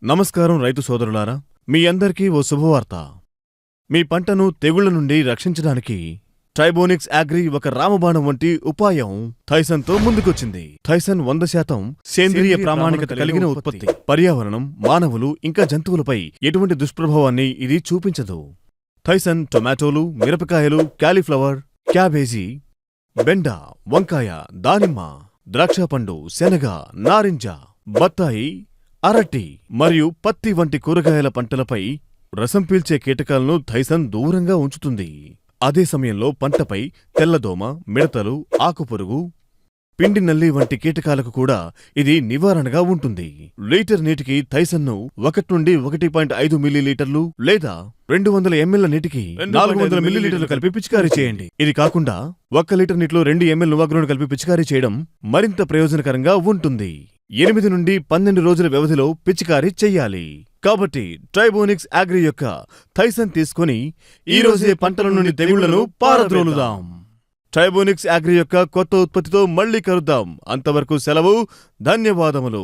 నమస్కారం రైతు సోదరులారా, మీ అందరికీ ఓ శుభవార్త. మీ పంటను తెగుళ్ల నుండి రక్షించడానికి ట్రైబోనిక్స్ అగ్రి ఒక రామబాణం వంటి ఉపాయం థైసన్తో ముందుకొచ్చింది. థైసన్ 100% సేంద్రియ ప్రామాణికత కలిగిన ఉత్పత్తి. పర్యావరణం, మానవులు ఇంకా జంతువులపై ఎటువంటి దుష్ప్రభావాన్ని ఇది చూపించదు. థైసన్ టొమాటోలు, మిరపకాయలు, కాలీఫ్లవర్, క్యాబేజీ, బెండ, వంకాయ, దానిమ్మ, ద్రాక్షపండు, శనగ, నారింజ, బత్తాయి, అరటి మరియు పత్తి వంటి కూరగాయల పంటలపై రసం పీల్చే కీటకాలను థైసన్ దూరంగా ఉంచుతుంది. అదే సమయంలో పంటపై తెల్లదోమ, మిడతలు, ఆకుపురుగు, పిండి నల్లి వంటి కీటకాలకు కూడా ఇది నివారణగా ఉంటుంది. లీటర్ నీటికి థైసన్ను 1 నుండి 1.5 మిల్లీలీటర్లు లేదా 200 ml నీటికి 400 మిల్లీలీటర్లు కలిపి పిచికారీ చేయండి. ఇది కాకుండా 1 లీటర్ నీటిలో 2 ml నువ్వాగ్రును కలిపి పిచికారీ చేయడం మరింత ప్రయోజనకరంగా ఉంటుంది. 8 నుండి 12 రోజుల వ్యవధిలో పిచికారీ చెయ్యాలి. కాబట్టి ట్రైబోనిక్స్ అగ్రి యొక్క థైసన్ తీసుకుని ఈ రోజే పంటల నుండి తెగుళ్లను పారద్రోలుదాం. ట్రైబోనిక్స్ అగ్రి యొక్క కొత్త ఉత్పత్తితో మళ్లీ కలుద్దాం. అంతవరకు సెలవు. ధన్యవాదములు.